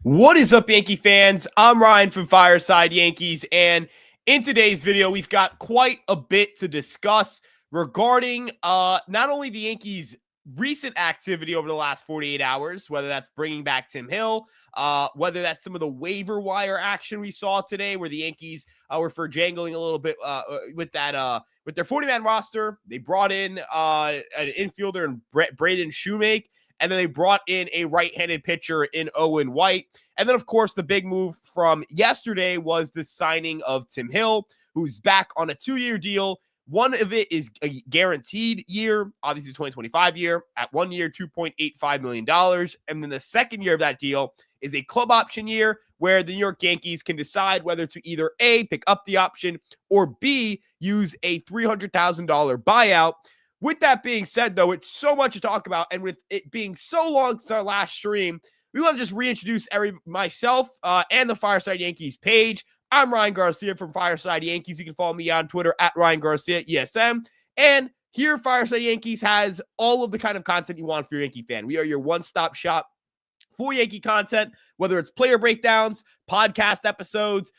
What is up, Yankee fans? I'm Ryan from Fireside Yankees, and in today's video, we've got quite a bit to discuss regarding not only the Yankees' recent activity over the last 48 hours, whether that's bringing back Tim Hill, whether that's some of the waiver wire action we saw today, where the Yankees were for jangling a little bit with their 40-man roster. They brought in an infielder in Braden Shoemake. And then they brought in a right-handed pitcher in Owen White. And then, of course, the big move from yesterday was the signing of Tim Hill, who's back on a 2-year deal. One of it is a guaranteed year, obviously 2025 year, at 1 year, $2.85 million. And then the second year of that deal is a club option year where the New York Yankees can decide whether to either A, pick up the option, or B, use a $300,000 buyout. With that being said, though, it's so much to talk about, and with it being so long since our last stream, we want to just reintroduce myself and the Fireside Yankees page. I'm Ryan Garcia from Fireside Yankees. You can follow me on Twitter at Ryan Garcia ESM. And here, Fireside Yankees has all of the kind of content you want for your Yankee fan. We are your one-stop shop for Yankee content, whether it's player breakdowns, podcast episodes,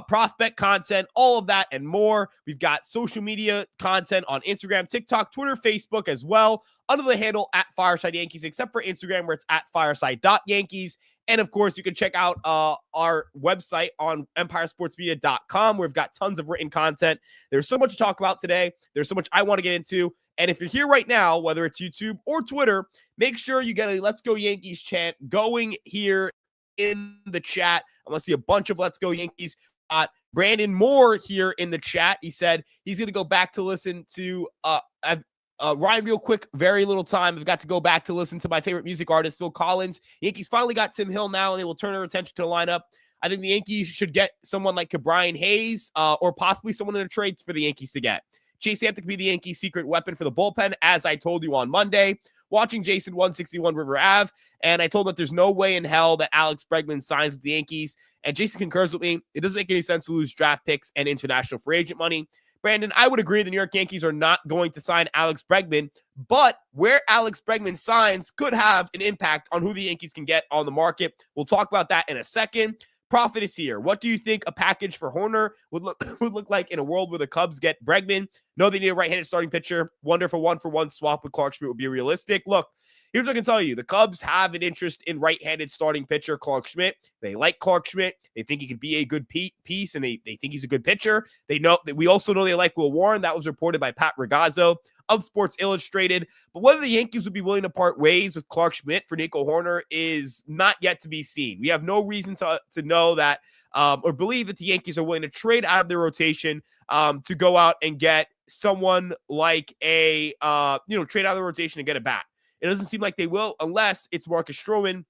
prospect content, all of that and more. We've got social media content on Instagram, TikTok, Twitter, Facebook as well, under the handle at Fireside Yankees, except for Instagram where it's at fireside.yankees. And of course, you can check out our website on empiresportsmedia.com, where we've got tons of written content. There's so much to talk about today. There's so much I want to get into. And if you're here right now, whether it's YouTube or Twitter, make sure you get a Let's Go Yankees chant going here in the chat. I'm going to see a bunch of Let's Go Yankees. Brandon Moore here in the chat. He said he's going to go back to listen to Ryan real quick, very little time. I've got to go back to listen to my favorite music artist, Phil Collins. Yankees finally got Tim Hill now, and they will turn their attention to the lineup. I think the Yankees should get someone like Brian Hayes or possibly someone in a trade for the Yankees to get. Chase Hampton could be the Yankees' secret weapon for the bullpen, as I told you on Monday, watching Jason 161 River Ave, and I told him that there's no way in hell that Alex Bregman signs with the Yankees, and Jason concurs with me. It doesn't make any sense to lose draft picks and international free agent money. Brandon, I would agree the New York Yankees are not going to sign Alex Bregman, but where Alex Bregman signs could have an impact on who the Yankees can get on the market. We'll talk about that in a second. Profit is here. What do you think a package for Hoerner would look like in a world where the Cubs get Bregman? No, they need a right-handed starting pitcher. Wonder if a one-for-one swap with Clark Schmidt would be realistic. Look, here's what I can tell you. The Cubs have an interest in right-handed starting pitcher Clark Schmidt. They like Clark Schmidt. They think he could be a good piece, and they think he's a good pitcher. They know that we also know they like Will Warren. That was reported by Pat Ragazzo of Sports Illustrated. But whether the Yankees would be willing to part ways with Clark Schmidt for Nico Hoerner is not yet to be seen. We have no reason to know that or believe that the Yankees are willing to trade out of their rotation to go out and get someone like trade out of the rotation and get a bat. It doesn't seem like they will unless it's Marcus Stroman,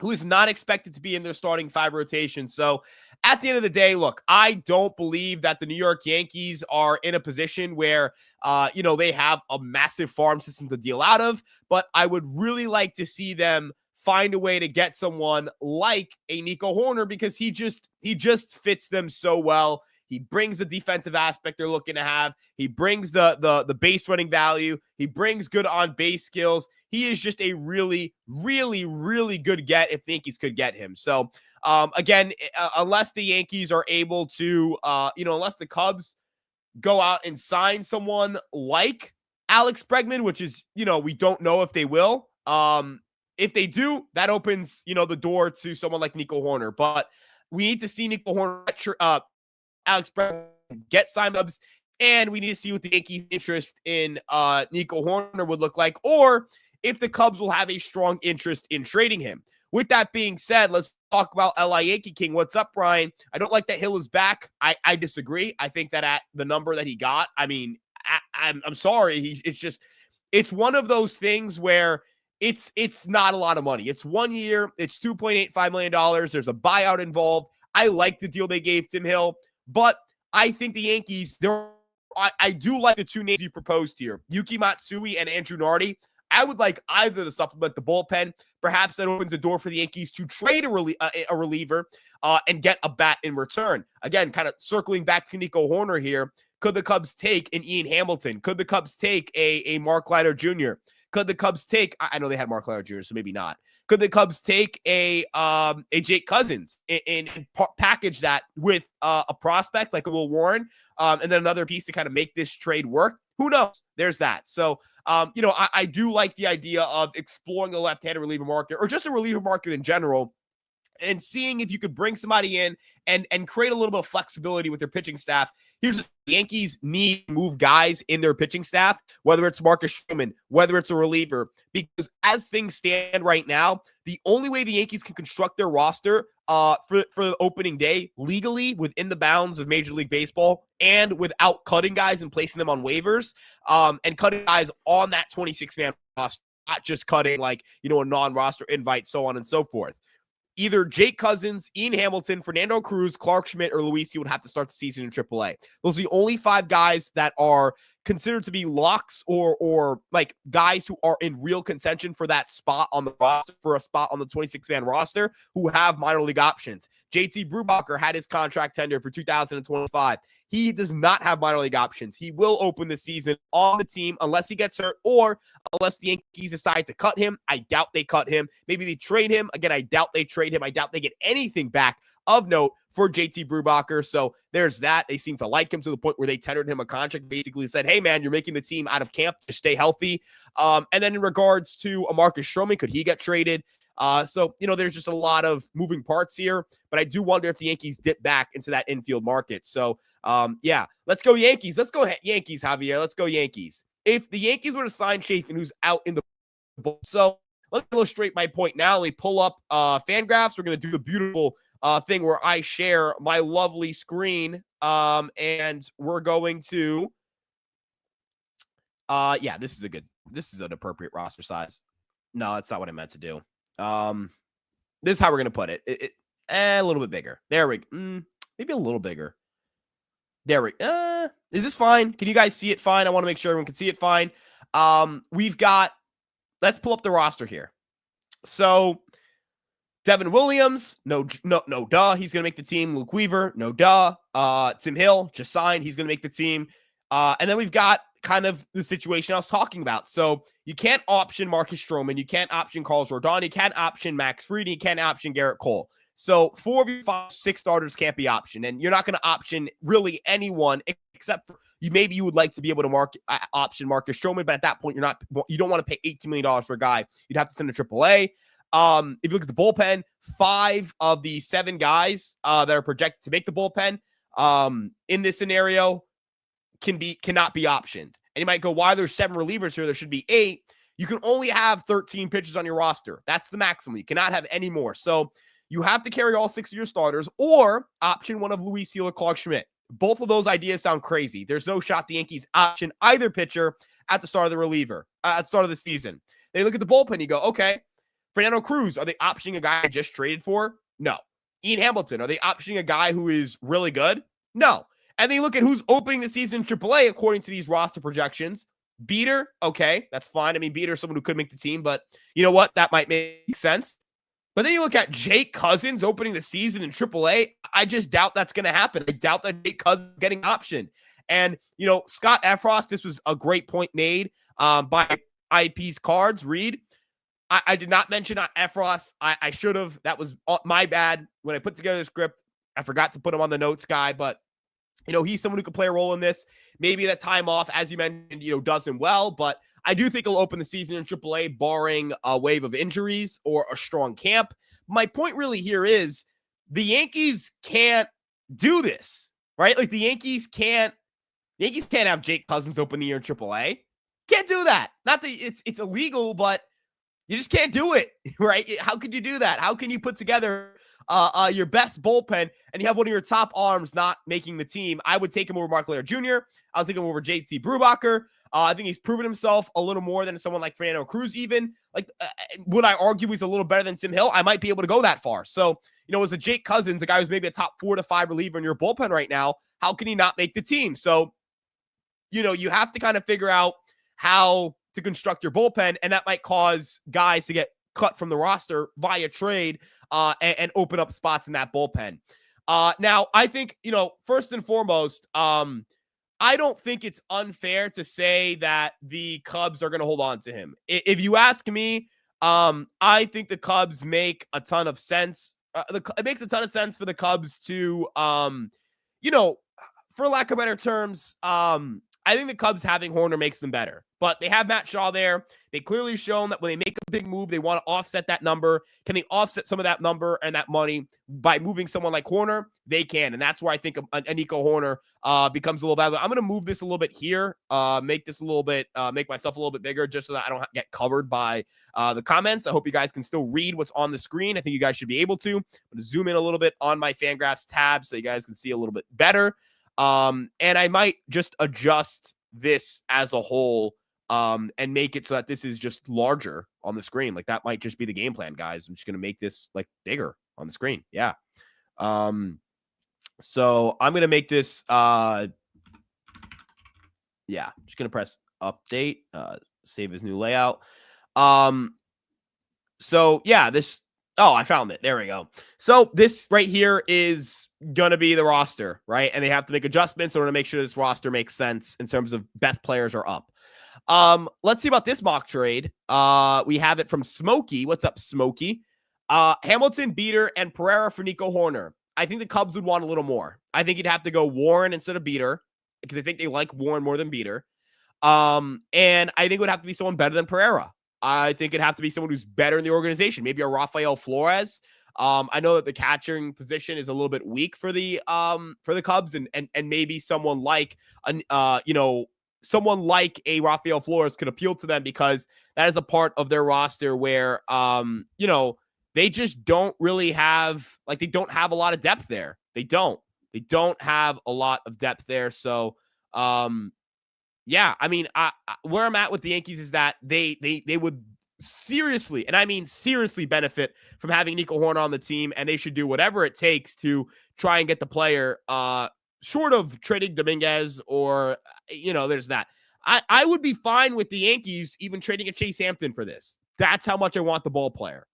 who is not expected to be in their starting 5 rotation. So at the end of the day, look, I don't believe that the New York Yankees are in a position where, they have a massive farm system to deal out of, but I would really like to see them find a way to get someone like a Nico Hoerner because he just fits them so well. He brings the defensive aspect they're looking to have. He brings the base running value. He brings good on-base skills. He is just a really, really, really good get if the Yankees could get him. So, again, unless the Yankees are able to, unless the Cubs go out and sign someone like Alex Bregman, which is, we don't know if they will. If they do, that opens, the door to someone like Nico Hoerner. But we need to see Nico Hoerner, Alex Bregman get sign-ups, and we need to see what the Yankees' interest in Nico Hoerner would look like, or if the Cubs will have a strong interest in trading him. With that being said, let's talk about LA Yankee King. What's up, Brian? I don't like that Hill is back. I disagree. I think that at the number that he got, I'm sorry. It's one of those things where it's not a lot of money. It's 1 year. It's $2.85 million. There's a buyout involved. I like the deal they gave Tim Hill, but I think the Yankees, I do like the 2 names you proposed here, Yuki Matsui and Andrew Nardi. I would like either to supplement the bullpen. Perhaps that opens the door for the Yankees to trade a reliever and get a bat in return. Again, kind of circling back to Nico Hoerner here. Could the Cubs take an Ian Hamilton? Could the Cubs take a Mark Leiter Jr.? Could the Cubs take, I know they had Mark Lehner Jr., so maybe not. Could the Cubs take a Jake Cousins and package that with a prospect like a Will Warren, and then another piece to kind of make this trade work? Who knows? There's that. So, I do like the idea of exploring the left-handed reliever market, or just a reliever market in general, and seeing if you could bring somebody in and create a little bit of flexibility with their pitching staff. Here's the Yankees need to move guys in their pitching staff, whether it's Marcus Stroman, whether it's a reliever, because as things stand right now, the only way the Yankees can construct their roster for the opening day legally within the bounds of Major League Baseball and without cutting guys and placing them on waivers, and cutting guys on that 26-man roster, not just cutting like, a non-roster invite, so on and so forth. Either Jake Cousins, Ian Hamilton, Fernando Cruz, Clark Schmidt, or Luis would have to start the season in AAA. Those are the only 5 guys that are considered to be locks or like guys who are in real contention for that spot on the roster, for a spot on the 26-man roster, who have minor league options. JT Brubaker had his contract tender for 2025. He does not have minor league options. He will open the season on the team unless he gets hurt or unless the Yankees decide to cut him. I doubt they cut him. Maybe they trade him. Again, I doubt they trade him. I doubt they get anything back of note for JT Brubaker. So there's that. They seem to like him to the point where they tendered him a contract, basically said, hey, man, you're making the team out of camp to stay healthy. And then in regards to a Marcus Stroman, could he get traded? So, there's just a lot of moving parts here, but I do wonder if the Yankees dip back into that infield market. So, let's go Yankees. Let's go Yankees, Javier. Let's go Yankees. If the Yankees were to sign Chafin, who's out in the so let's illustrate my point now. Let me pull up Fangraphs. We're going to do the beautiful thing where I share my lovely screen, and we're going to, this is an appropriate roster size. No, that's not what I meant to do. This is how we're going to put it. A little bit bigger. There we go. Maybe a little bigger. There we go. Is this fine? Can you guys see it fine? I want to make sure everyone can see it fine. Let's pull up the roster here. So Devin Williams, no duh. He's going to make the team. Luke Weaver, no duh. Tim Hill just signed. He's going to make the team. And then we've got kind of the situation I was talking about. So you can't option Marcus Stroman. You can't option Carlos Rodon. You can't option Max Fried. You can't option Garrett Cole. So 4 of your 5, 6 starters can't be optioned. And you're not going to option really anyone except for maybe you would like to be able to option Marcus Stroman. But at that point, you don't want to pay $18 million for a guy. You'd have to send to AAA. If you look at the bullpen, 5 of the 7 guys that are projected to make the bullpen in this scenario cannot be optioned. And you might go, why there's 7 relievers here? There should be 8. You can only have 13 pitchers on your roster. That's the maximum. You cannot have any more. So you have to carry all 6 of your starters or option one of Luis or Clark Schmidt. Both of those ideas sound crazy. There's no shot the Yankees option either pitcher at the start of the season. They look at the bullpen. You go, okay, Fernando Cruz, are they optioning a guy I just traded for? No. Ian Hamilton, are they optioning a guy who is really good? No. And then you look at who's opening the season in AAA according to these roster projections. Beater, okay, that's fine. I mean, Beater is someone who could make the team, but you know what? That might make sense. But then you look at Jake Cousins opening the season in AAA. I just doubt that's going to happen. I doubt that Jake Cousins is getting optioned. And, Scott Efros, this was a great point made by IP's Cards. Read. I did not mention Efros. I should have. That was my bad. When I put together the script, I forgot to put him on the notes guy. But, he's someone who could play a role in this. Maybe that time off, as you mentioned, does him well. But I do think he'll open the season in AAA, barring a wave of injuries or a strong camp. My point really here is the Yankees can't do this, right? Like the Yankees can't have Jake Cousins open the year in AAA. Can't do that. Not that it's illegal, but you just can't do it, right? How could you do that? How can you put together your best bullpen and you have one of your top arms not making the team? I would take him over Mark Lehner Jr. I would take him over JT Brubaker. I think he's proven himself a little more than someone like Fernando Cruz even. Would I argue he's a little better than Tim Hill? I might be able to go that far. So, as a Jake Cousins, a guy who's maybe a top 4 to 5 reliever in your bullpen right now, how can he not make the team? So, you have to kind of figure out how to construct your bullpen, and that might cause guys to get cut from the roster via trade and open up spots in that bullpen. Now, I think, first and foremost, I don't think it's unfair to say that the Cubs are going to hold on to him. If you ask me, I think the Cubs make a ton of sense. It makes a ton of sense for the Cubs to, you know, for lack of better terms, I think the Cubs having Hoerner makes them better. But they have Matt Shaw there. They clearly shown that when they make a big move, they want to offset that number. Can they offset some of that number and that money by moving someone like Hoerner? They can. And that's where I think a Nico Hoerner becomes a little valuable. I'm going to move this a little bit here, make this a little bit, make myself a little bit bigger just so that I don't get covered by the comments. I hope you guys can still read what's on the screen. I think you guys should be able to. I'm going to zoom in a little bit on my Fangraphs tab so you guys can see a little bit better. And I might just adjust this as a whole and make it so that this is just larger on the screen. Like that might just be the game plan, guys. I'm just going to make this like bigger on the screen. Yeah. So I'm going to make this, yeah, just going to press update, save as new layout. So yeah, this, oh, I found it. There we go. So this right here is going to be the roster, right? And they have to make adjustments in order to make sure this roster makes sense in terms of best players are up. Let's see about this mock trade. We have it from Smokey. What's up, Smokey? Hamilton, Beater, and Pereira for Nico Hoerner. I think the Cubs would want a little more. I think you'd have to go Warren instead of Beater because I think they like Warren more than Beater. And I think it would have to be someone better than Pereira. I think it'd have to be someone who's better in the organization. Maybe a Rafael Flores. I know that the catching position is a little bit weak for the Cubs, and maybe someone like someone like a Rafael Flores could appeal to them because that is a part of their roster where they just don't really have, like, they don't have a lot of depth there. They don't have a lot of depth there. So yeah, I mean, where I'm at with the Yankees is that they would seriously, and I mean seriously, benefit from having Nico Hoerner on the team, and they should do whatever it takes to try and get the player, short of trading Dominguez or, there's that. I would be fine with the Yankees even trading a Chase Hampton for this. That's how much I want the ball player.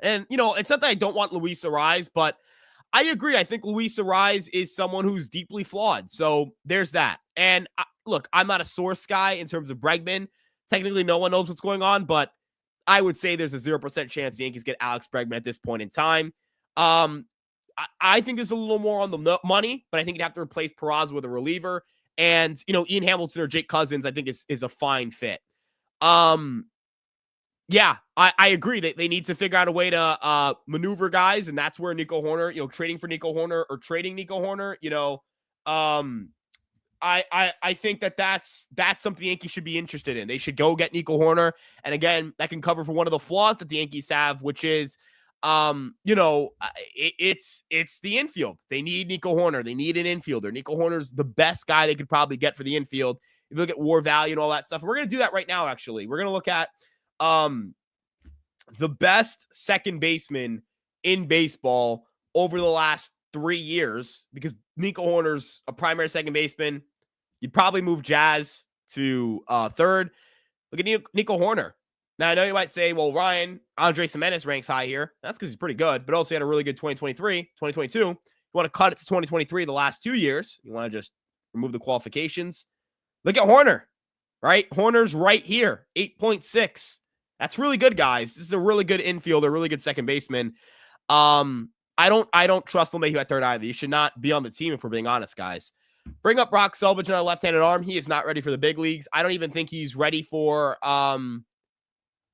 And, it's not that I don't want Luis Arraez, but I agree. I think Luis Arraez is someone who's deeply flawed. So there's that. And look, I'm not a source guy in terms of Bregman. Technically, no one knows what's going on, but I would say there's a 0% chance the Yankees get Alex Bregman at this point in time. I think there's a little more on the money, but I think you'd have to replace Peraza with a reliever. And, Ian Hamilton or Jake Cousins, I think is a fine fit. Yeah, I agree. They need to figure out a way to maneuver guys, and that's where Nico Hoerner, trading for Nico Hoerner or trading Nico Hoerner, I think that's something the Yankees should be interested in. They should go get Nico Hoerner, and again, that can cover for one of the flaws that the Yankees have, which is, it's the infield. They need Nico Hoerner. They need an infielder. Nico Hoerner's the best guy they could probably get for the infield. If you look at WAR value and all that stuff, and we're gonna do that right now. Actually, we're gonna look at the best second baseman in baseball over the last 3 years, because Nico Hoerner's a primary second baseman. You'd probably move Jazz to third. Look at Nico Hoerner. Now, I know you might say, well, Ryan, Andrés Giménez ranks high here. That's because he's pretty good, but also he had a really good 2023, 2022. You want to cut it to 2023, the last 2 years. You want to just remove the qualifications. Look at Hoerner, right? Hoerner's right here, 8.6. That's really good, guys. This is a really good infielder, really good second baseman. I don't trust LeMahieu at third either. He should not be on the team if we're being honest, guys. Bring up Brock Selvage on a left-handed arm. He is not ready for the big leagues. I don't even think he's ready for I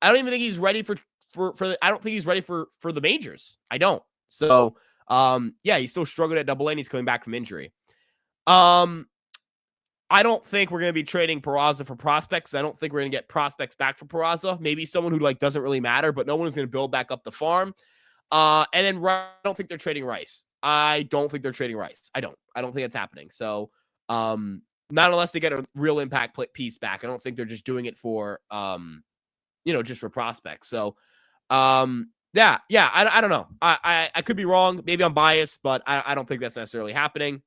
don't even think he's ready for I don't think he's ready for the majors. I don't. So yeah, he's still struggling at Double A and he's coming back from injury. I don't think we're going to be trading Peraza for prospects. I don't think we're going to get prospects back for Peraza. Maybe someone who doesn't really matter, but no one is going to build back up the farm. And then I don't think they're trading Rice. I don't think they're trading Rice. I don't think that's happening. So not unless they get a real impact piece back. I don't think they're just doing it for just for prospects. So yeah, I don't know. I could be wrong. Maybe I'm biased, but I don't think that's necessarily happening.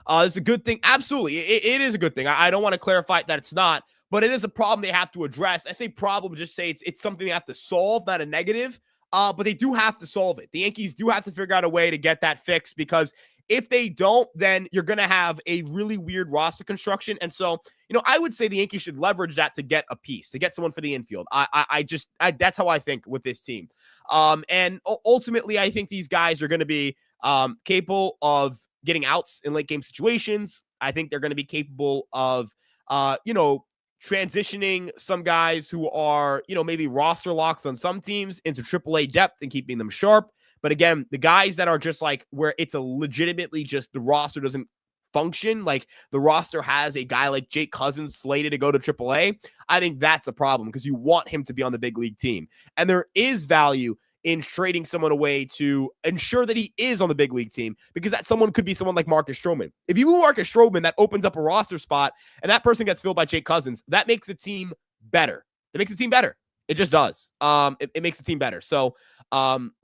It's a good thing. Absolutely. It is a good thing. I don't want to clarify that it's not, but it is a problem they have to address. I say problem, just say it's something they have to solve, not a negative. But they do have to solve it. The Yankees do have to figure out a way to get that fixed, because If they don't, then you're going to have a really weird roster construction. And so, I would say the Yankees should leverage that to get a piece, to get someone for the infield. That's how I think with this team. And ultimately, I think these guys are going to be capable of getting outs in late game situations. I think they're going to be capable of, transitioning some guys who are, maybe roster locks on some teams into AAA depth and keeping them sharp. But again, the guys that are just like where it's a legitimately just the roster doesn't function, like the roster has a guy like Jake Cousins slated to go to AAA, I think that's a problem because you want him to be on the big league team. And there is value in trading someone away to ensure that he is on the big league team, because that someone could be someone like Marcus Stroman. If you move Marcus Stroman, that opens up a roster spot and that person gets filled by Jake Cousins. That makes the team better. It makes the team better. It just does. It makes the team better. So,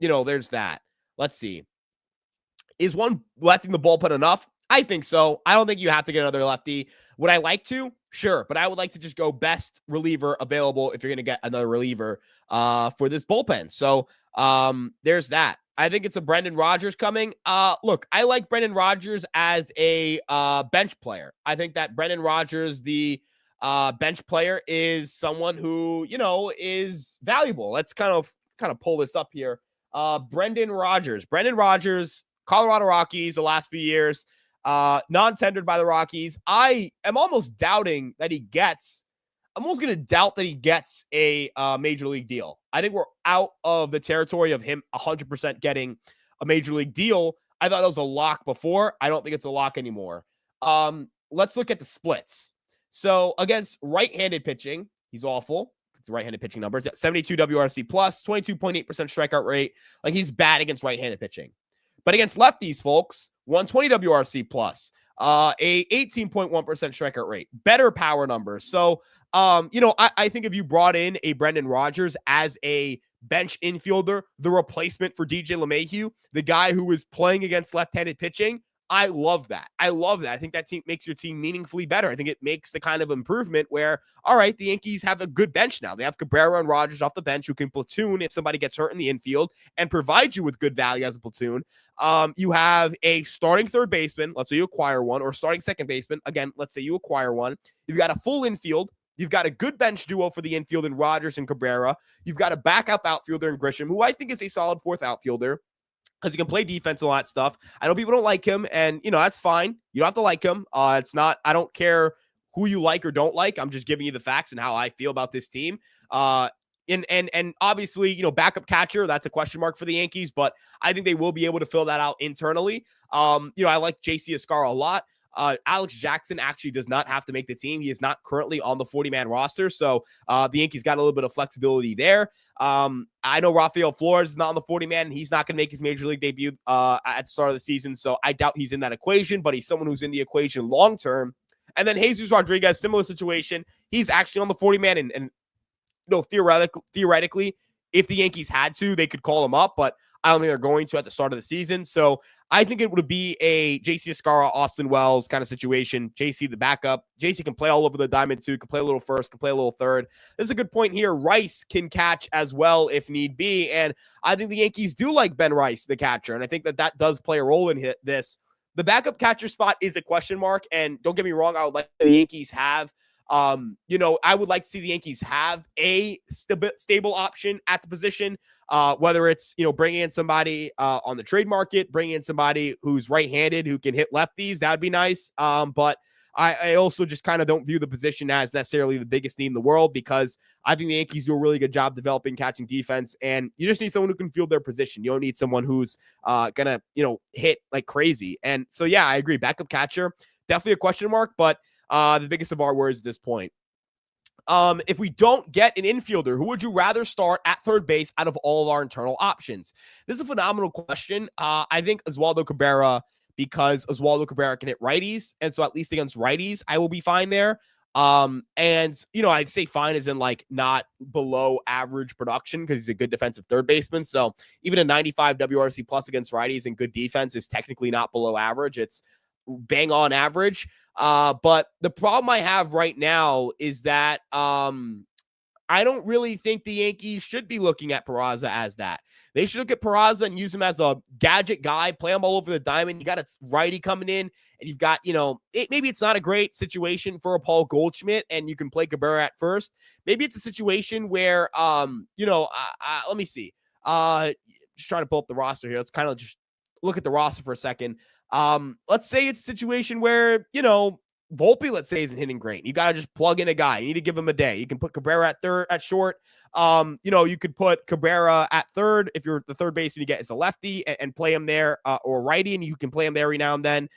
there's that. Let's see. Is one lefty in the bullpen enough? I think so. I don't think you have to get another lefty. Would I like to? Sure. But I would like to just go best reliever available if you're going to get another reliever for this bullpen. So there's that. I think it's a Brendan Rodgers coming. Look, I like Brendan Rodgers as a bench player. I think that Brendan Rodgers, the bench player, is someone who, is valuable. Let's kind of pull this up here. Brendan Rodgers, Colorado Rockies the last few years, non-tendered by the Rockies. I am almost doubting that he gets, I'm almost going to doubt that he gets a major league deal. I think we're out of the territory of him 100% getting a major league deal. I thought it was a lock before. I don't think it's a lock anymore. Let's look at the splits. So against right-handed pitching, he's awful. The right-handed pitching numbers, 72 WRC plus, 22.8% strikeout rate. Like, he's bad against right-handed pitching. But against lefties, folks, 120 WRC plus, a 18.1% strikeout rate, better power numbers. So, I think if you brought in a Brendan Rodgers as a bench infielder, the replacement for DJ LeMahieu, the guy who was playing against left-handed pitching, I love that. I think that team makes your team meaningfully better. I think it makes the kind of improvement where, all right, the Yankees have a good bench now. They have Cabrera and Rodgers off the bench who can platoon if somebody gets hurt in the infield and provide you with good value as a platoon. You have a starting third baseman. Let's say you acquire one, or starting second baseman. Again, let's say you acquire one. You've got a full infield. You've got a good bench duo for the infield in Rodgers and Cabrera. You've got a backup outfielder in Grisham, who I think is a solid fourth outfielder, because he can play defense and all that stuff. I know people don't like him, and, that's fine. You don't have to like him. It's not, I don't care who you like or don't like. I'm just giving you the facts and how I feel about this team. And obviously, backup catcher, that's a question mark for the Yankees, but I think they will be able to fill that out internally. I like JC Escarra a lot. Alex Jackson actually does not have to make the team. He is not currently on the 40-man roster, so the Yankees got a little bit of flexibility there. I know Rafael Flores is not on the 40-man, and he's not going to make his major league debut at the start of the season, so I doubt he's in that equation, but he's someone who's in the equation long-term. And then Jesus Rodriguez, similar situation. He's actually on the 40-man, and theoretically, if the Yankees had to, they could call him up, but I don't think they're going to at the start of the season. So I think it would be a JC Escarra, Austin Wells kind of situation. JC, the backup. JC can play all over the diamond too, can play a little first, can play a little third. This is a good point here. Rice can catch as well if need be. And I think the Yankees do like Ben Rice, the catcher. And I think that does play a role in this. The backup catcher spot is a question mark. And don't get me wrong, I would like the Yankees have I would like to see the Yankees have a stable option at the position, whether it's, bringing in somebody on the trade market, bringing in somebody who's right-handed who can hit lefties. That would be nice. But I also just kind of don't view the position as necessarily the biggest need in the world, because I think the Yankees do a really good job developing catching defense, and you just need someone who can field their position. You don't need someone who's going to, hit like crazy. And so, yeah, I agree. Backup catcher, definitely a question mark, but the biggest of our worries at this point. If we don't get an infielder, who would you rather start at third base out of all of our internal options? This is a phenomenal question. I think Oswaldo Cabrera, because Oswaldo Cabrera can hit righties, and so at least against righties, I will be fine there. And, I'd say fine as in like not below average production, because he's a good defensive third baseman. So even a 95 WRC plus against righties and good defense is technically not below average. It's bang on average. But the problem I have right now is that I don't really think the Yankees should be looking at Peraza as that. They should look at Peraza and use him as a gadget guy, play him all over the diamond. You got a righty coming in, and you've got, maybe it's not a great situation for a Paul Goldschmidt, and you can play Cabrera at first. Maybe it's a situation where, let me see. Just trying to pull up the roster here. Let's kind of just look at the roster for a second. Let's say it's a situation where, Volpe, let's say, isn't hitting great. You got to just plug in a guy. You need to give him a day. You can put Cabrera at short. You could put Cabrera at third if you're the third baseman you get is a lefty and play him there, or righty, and you can play him there every now and then.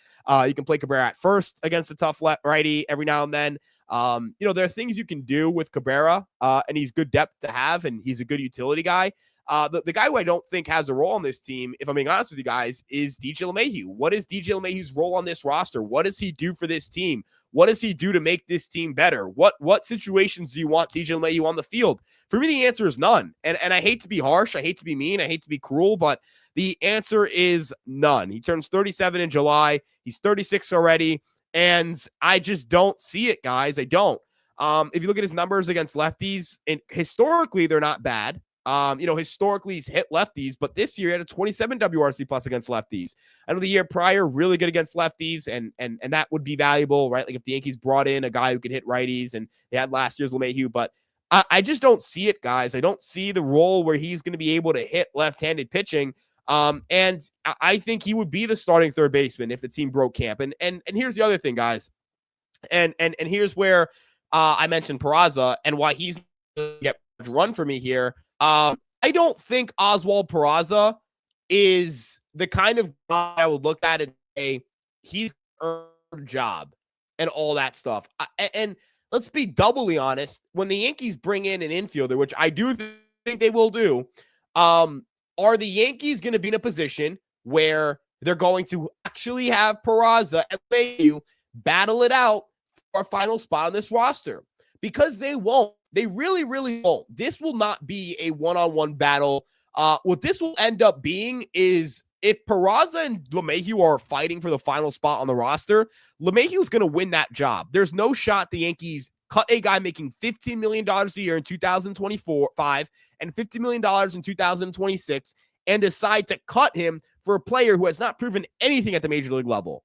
You can play Cabrera at first against a tough righty every now and then. There are things you can do with Cabrera, and he's good depth to have, and he's a good utility guy. The guy who I don't think has a role on this team, if I'm being honest with you guys, is DJ LeMahieu. What is DJ LeMahieu's role on this roster? What does he do for this team? What does he do to make this team better? What situations do you want DJ LeMahieu on the field? For me, the answer is none. And I hate to be harsh. I hate to be mean. I hate to be cruel, but the answer is none. He turns 37 in July. He's 36 already. And I just don't see it, guys. I don't. If you look at his numbers against lefties, and historically, they're not bad. Historically he's hit lefties, but this year he had a 27 WRC plus against lefties. I know the year prior, really good against lefties, and that would be valuable, right? Like if the Yankees brought in a guy who could hit righties, and they had last year's LeMahieu, but I just don't see it, guys. I don't see the role where he's going to be able to hit left-handed pitching. And I think he would be the starting third baseman if the team broke camp. And here's the other thing, guys. And here's where I mentioned Peraza and why he's going to get run for me here. I don't think Oswald Peraza is the kind of guy I would look at and say he's earned a job and all that stuff. And let's be doubly honest, when the Yankees bring in an infielder, which I do think they will do, are the Yankees going to be in a position where they're going to actually have Peraza and LeMahieu battle it out for a final spot on this roster? Because they won't. They really, really won't. This will not be a one-on-one battle. What this will end up being is if Peraza and LeMahieu are fighting for the final spot on the roster, LeMahieu's going to win that job. There's no shot the Yankees cut a guy making $15 million a year in 2024-5 and $50 million in 2026 and decide to cut him for a player who has not proven anything at the major league level.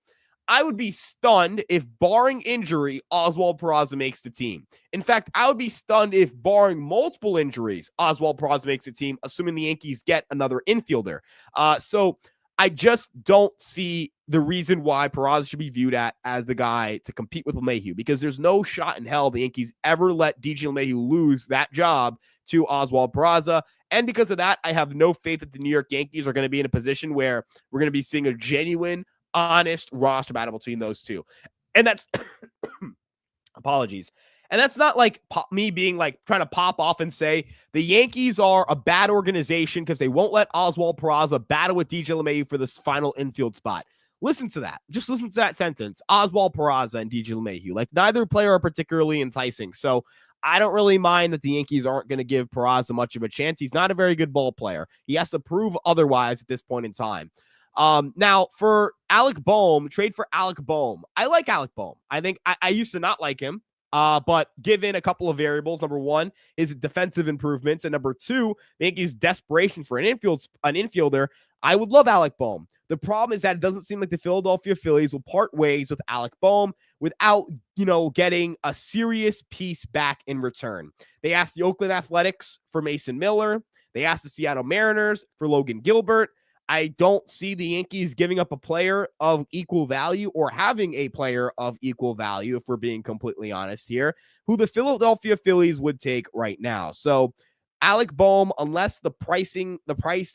I would be stunned if, barring injury, Oswald Peraza makes the team. In fact, I would be stunned if, barring multiple injuries, Oswald Peraza makes the team, assuming the Yankees get another infielder. So I just don't see the reason why Peraza should be viewed as the guy to compete with LeMahieu, because there's no shot in hell the Yankees ever let DJ LeMahieu lose that job to Oswald Peraza. And because of that, I have no faith that the New York Yankees are going to be in a position where we're going to be seeing a genuine, honest roster battle between those two. And that's apologies. And that's not like me being like trying to pop off and say the Yankees are a bad organization because they won't let Oswald Peraza battle with DJ LeMahieu for this final infield spot. Listen to that. Just listen to that sentence. Oswald Peraza and DJ LeMahieu. Like, neither player are particularly enticing. So I don't really mind that the Yankees aren't going to give Peraza much of a chance. He's not a very good ball player. He has to prove otherwise at this point in time. Now for Alec Bohm, trade for Alec Bohm. I like Alec Bohm. I think I used to not like him. But given a couple of variables, number one, his defensive improvements, and number two, the Yankees' desperation for an infielder, I would love Alec Bohm. The problem is that it doesn't seem like the Philadelphia Phillies will part ways with Alec Bohm without, getting a serious piece back in return. They asked the Oakland Athletics for Mason Miller. They asked the Seattle Mariners for Logan Gilbert. I don't see the Yankees giving up a player of equal value or having a player of equal value, if we're being completely honest here, who the Philadelphia Phillies would take right now. So Alec Bohm, unless the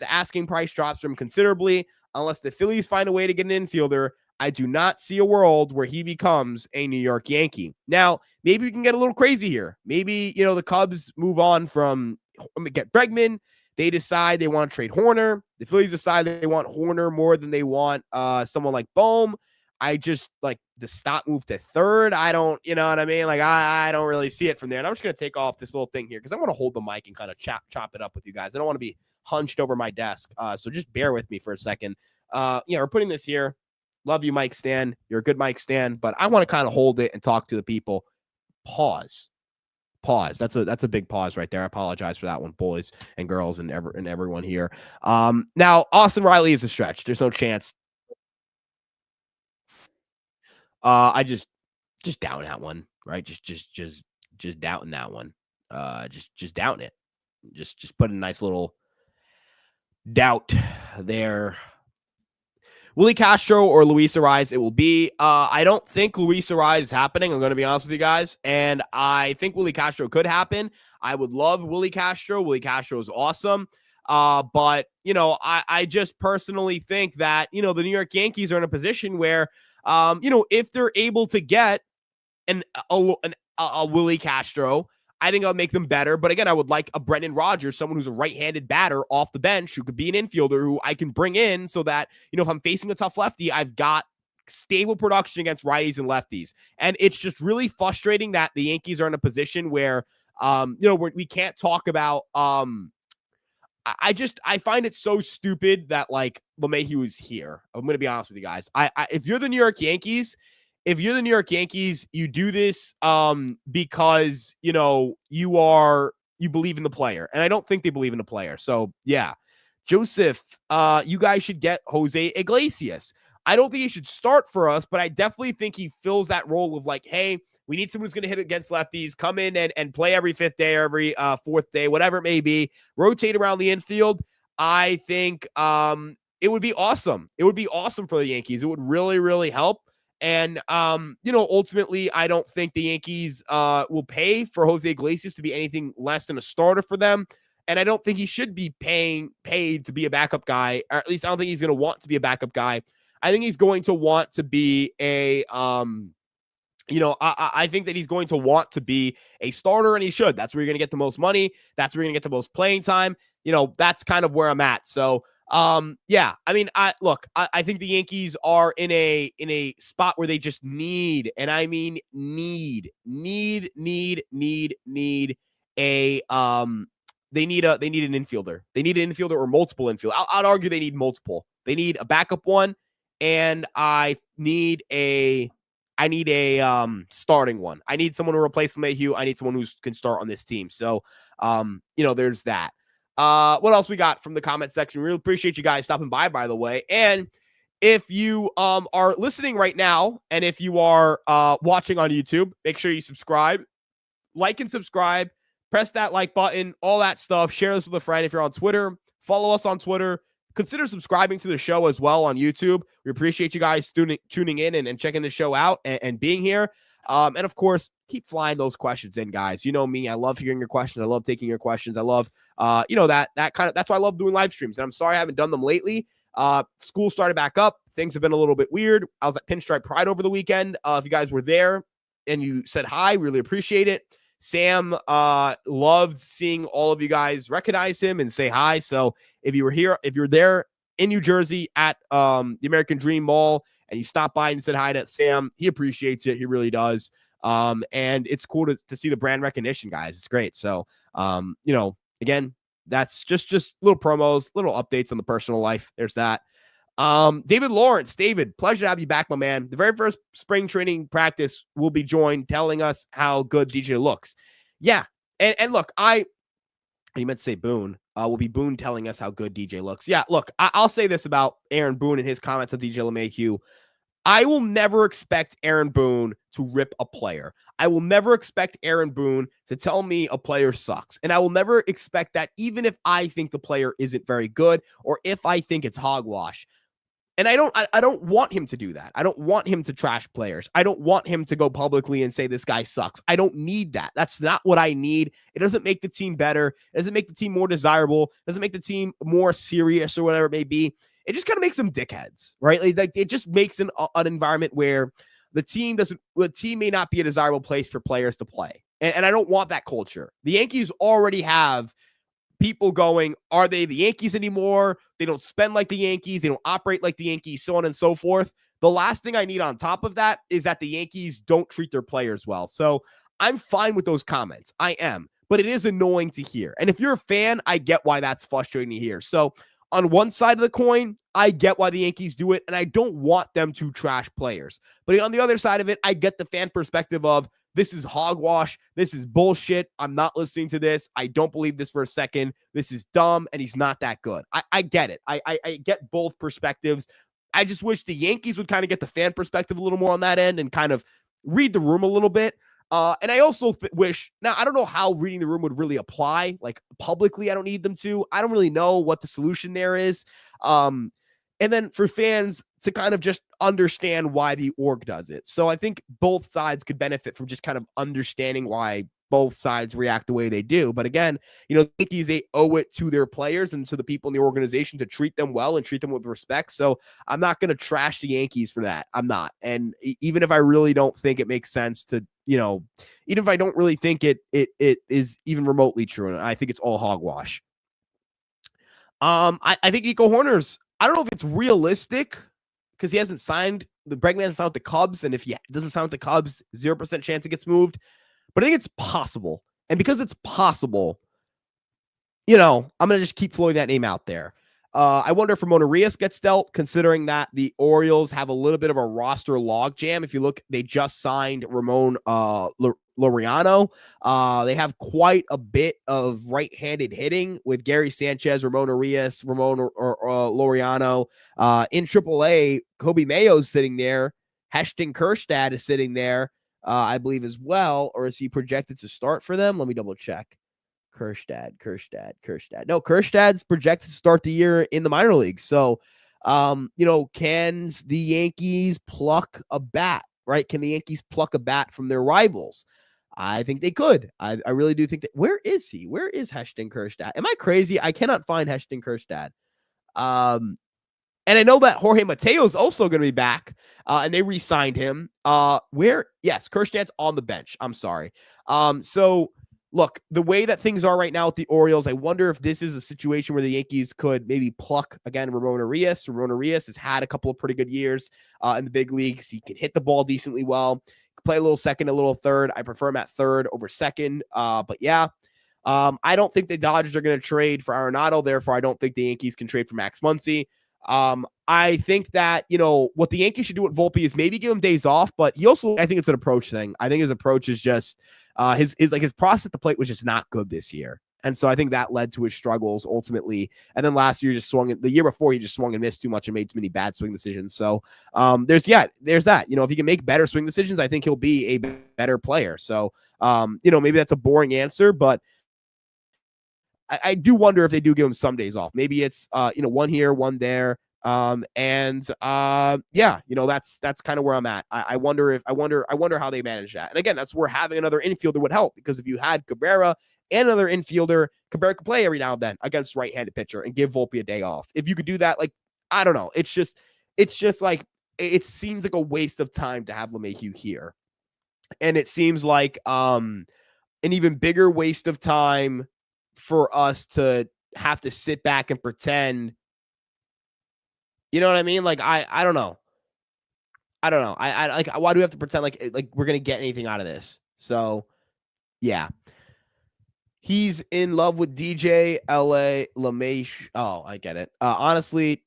asking price drops from considerably, unless the Phillies find a way to get an infielder, I do not see a world where he becomes a New York Yankee. Now, maybe we can get a little crazy here. Maybe, the Cubs move on from get Bregman. They decide they want to trade Hoerner. The Phillies decide they want Hoerner more than they want someone like Bohm. I just like the stop move to third. I don't, you know what I mean? Like, I don't really see it from there. And I'm just going to take off this little thing here because I want to hold the mic and kind of chop it up with you guys. I don't want to be hunched over my desk. So just bear with me for a second. We're putting this here. Love you, Mike Stan. You're a good Mike Stan, but I want to kind of hold it and talk to the people. Pause. Pause. That's a big pause right there. I apologize for that one, boys and girls and everyone here. Now Austin Riley is a stretch. There's no chance. I just down that one, right? Just doubting that one. Just doubting it. Just put a nice little doubt there. Willie Castro or Luis Ariz, it will be. I don't think Luis Ariz is happening. I'm going to be honest with you guys. And I think Willie Castro could happen. I would love Willie Castro. Willie Castro is awesome. But, I just personally think that, the New York Yankees are in a position where, if they're able to get a Willie Castro, I think I'll make them better. But again, I would like a Brendan Rodgers, someone who's a right-handed batter off the bench who could be an infielder who I can bring in so that, if I'm facing a tough lefty, I've got stable production against righties and lefties. And it's just really frustrating that the Yankees are in a position where, we can't talk about, I find it so stupid that like LeMahieu is here. I'm going to be honest with you guys. If you're the New York Yankees, you do this because you believe in the player, and I don't think they believe in the player. So yeah, Joseph, you guys should get Jose Iglesias. I don't think he should start for us, but I definitely think he fills that role of like, hey, we need someone who's going to hit against lefties, come in and play every fifth day, every fourth day, whatever it may be, rotate around the infield. I think it would be awesome. It would be awesome for the Yankees. It would really, really help. And, ultimately, I don't think the Yankees will pay for Jose Iglesias to be anything less than a starter for them. And I don't think he should be paid to be a backup guy, or at least I don't think he's going to want to be a backup guy. I think he's going to want to be I think that he's going to want to be a starter, and he should. That's where you're going to get the most money. That's where you're going to get the most playing time. That's kind of where I'm at. So, yeah, I mean, I think the Yankees are in a spot where they just need, and I mean, need a, they need an infielder. They need an infielder or multiple infield. I'd argue they need multiple. They need a backup one, and I need a starting one. I need someone to replace LeMahieu. I need someone who can start on this team. So, there's that. What else we got from the comment section? Really appreciate you guys stopping by the way. And if you are listening right now, and if you are watching on YouTube, make sure you subscribe, like and subscribe, press that like button, all that stuff. Share this with a friend. If you're on Twitter, follow us on Twitter. Consider subscribing to the show as well on YouTube. We appreciate you guys tuning in and checking the show out and being here. And of course, keep flying those questions in, guys. You know me. I love hearing your questions. I love taking your questions. I love, that's why I love doing live streams. And I'm sorry I haven't done them lately. School started back up. Things have been a little bit weird. I was at Pinstripe Pride over the weekend. If you guys were there and you said hi, really appreciate it. Sam loved seeing all of you guys recognize him and say hi. So if you were here, if you're there in New Jersey at the American Dream Mall and you stopped by and said hi to Sam, he appreciates it. He really does. And it's cool to see the brand recognition, guys. It's great. So, again, that's just little promos, little updates on the personal life. There's that. David Lawrence, David, pleasure to have you back, my man. The very first spring training practice will be joined telling us how good DJ looks. Yeah. And look, you meant to say Boone, will be Boone telling us how good DJ looks. Yeah. Look, I'll say this about Aaron Boone and his comments on DJ LeMahieu. I will never expect Aaron Boone to rip a player. I will never expect Aaron Boone to tell me a player sucks. And I will never expect that even if I think the player isn't very good or if I think it's hogwash. And I don't want him to do that. I don't want him to trash players. I don't want him to go publicly and say this guy sucks. I don't need that. That's not what I need. It doesn't make the team better. It doesn't make the team more desirable. It doesn't make the team more serious or whatever it may be. It just kind of makes them dickheads, right? Like it just makes an environment where the team may not be a desirable place for players to play. And I don't want that culture. The Yankees already have people going, are they the Yankees anymore? They don't spend like the Yankees. They don't operate like the Yankees, so on and so forth. The last thing I need on top of that is that the Yankees don't treat their players well. So I'm fine with those comments. I am. But it is annoying to hear. And if you're a fan, I get why that's frustrating to hear. So on one side of the coin, I get why the Yankees do it, and I don't want them to trash players. But on the other side of it, I get the fan perspective of this is hogwash. This is bullshit. I'm not listening to this. I don't believe this for a second. This is dumb, and he's not that good. I get it. I get both perspectives. I just wish the Yankees would kind of get the fan perspective a little more on that end and kind of read the room a little bit. And I also wish, now I don't know how reading the room would really apply, like publicly. I don't need them to. I don't really know what the solution there is. And then for fans to kind of just understand why the org does it. So I think both sides could benefit from just kind of understanding why both sides react the way they do. But again, the Yankees, they owe it to their players and to the people in the organization to treat them well and treat them with respect. So I'm not going to trash the Yankees for that. I'm not. And even if I really don't think it makes sense to, even if I don't really think it is even remotely true, and I think it's all hogwash. I think Nico Hoerner's, I don't know if it's realistic because he hasn't signed, the Bregman hasn't signed with the Cubs. And if he doesn't sign with the Cubs, 0% chance it gets moved. But I think it's possible. And because it's possible, I'm going to just keep floating that name out there. I wonder if Ramon Urias gets dealt, considering that the Orioles have a little bit of a roster logjam. If you look, they just signed Ramon Laureano. They have quite a bit of right-handed hitting with Gary Sanchez, Ramon Urias, Ramon Laureano. In AAA, Kobe Mayo's sitting there. Heston Kjerstad is sitting there, I believe, as well. Or is he projected to start for them? Let me double check. Kjerstad. No, Kjerstad's projected to start the year in the minor leagues. So, can the Yankees pluck a bat, right? Can the Yankees pluck a bat from their rivals? I think they could. I really do think that. Where is he? Where is Heston Kjerstad? Am I crazy? I cannot find Heston Kjerstad. And I know that Jorge Mateo is also going to be back, and they re-signed him. Yes, Kjerstad's on the bench. I'm sorry. So, look, the way that things are right now with the Orioles, I wonder if this is a situation where the Yankees could maybe pluck, again, Ramon Urias. Ramon Urias has had a couple of pretty good years in the big leagues. He can hit the ball decently well, play a little second, a little third. I prefer him at third over second. But yeah, I don't think the Dodgers are going to trade for Arenado. Therefore, I don't think the Yankees can trade for Max Muncy. I think that, what the Yankees should do with Volpe is maybe give him days off, but I think it's an approach thing. I think his approach is just, his process at the plate was just not good this year. And so I think that led to his struggles ultimately. And then last year, the year before, he just swung and missed too much and made too many bad swing decisions. So there's that. If he can make better swing decisions, I think he'll be a better player. So, maybe that's a boring answer, but I do wonder if they do give him some days off. Maybe it's, one here, one there. That's kind of where I'm at. I wonder how they manage that. And again, that's where having another infielder would help, because if you had Cabrera and another infielder, Cabrera could play every now and then against right-handed pitcher and give Volpe a day off. If you could do that, I don't know. It's just like, it seems like a waste of time to have LeMahieu here. And it seems like, an even bigger waste of time for us to have to sit back and pretend. You know what I mean? I don't know. I why do we have to pretend like we're going to get anything out of this? So, yeah. He's in love with DJ LeMahieu. Oh, I get it. Honestly,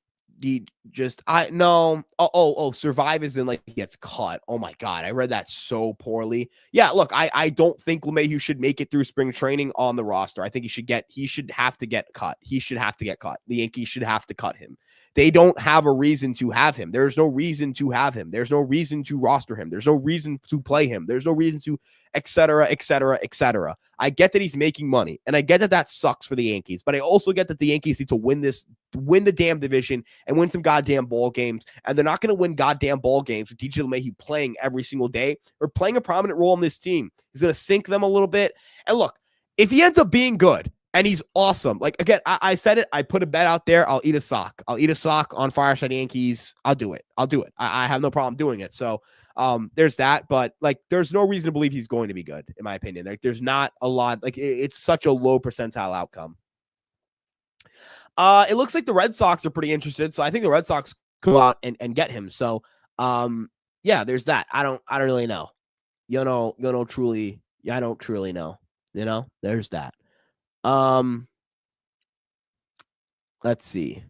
Survive is in he gets cut. Oh my God. I read that so poorly. Yeah, look, I don't think LeMahieu should make it through spring training on the roster. I think he should have to get cut. He should have to get cut. The Yankees should have to cut him. They don't have a reason to have him. There's no reason to have him. There's no reason to roster him. There's no reason to play him. There's no reason to et cetera, et cetera, et cetera. I get that he's making money, and I get that sucks for the Yankees, but I also get that the Yankees need to win the damn division and win some goddamn ball games, and they're not going to win goddamn ball games with DJ LeMahieu playing every single day or playing a prominent role on this team. He's going to sink them a little bit. And look, if he ends up being good, and he's awesome. Again, I said it. I put a bet out there. I'll eat a sock. I'll eat a sock on Fireside Yankees. I'll do it. I have no problem doing it. So there's that. But there's no reason to believe he's going to be good, in my opinion. There's not a lot. It's such a low percentile outcome. It looks like the Red Sox are pretty interested. So I think the Red Sox could go out and get him. So there's that. I don't really know. I don't truly know. There's that. Let's see.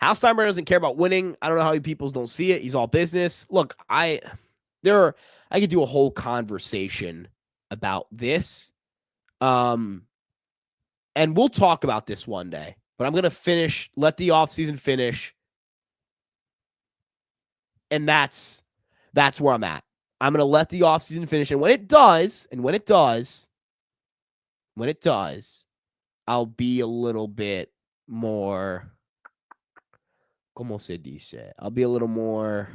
Hal Steinbrenner doesn't care about winning. I don't know how you people don't see it. He's all business. Look, I could do a whole conversation about this. And we'll talk about this one day, but I'm going to let the offseason finish. And that's where I'm at. I'm going to let the offseason finish. And when it does, I'll be a little bit more, ¿cómo se dice? I'll be a little more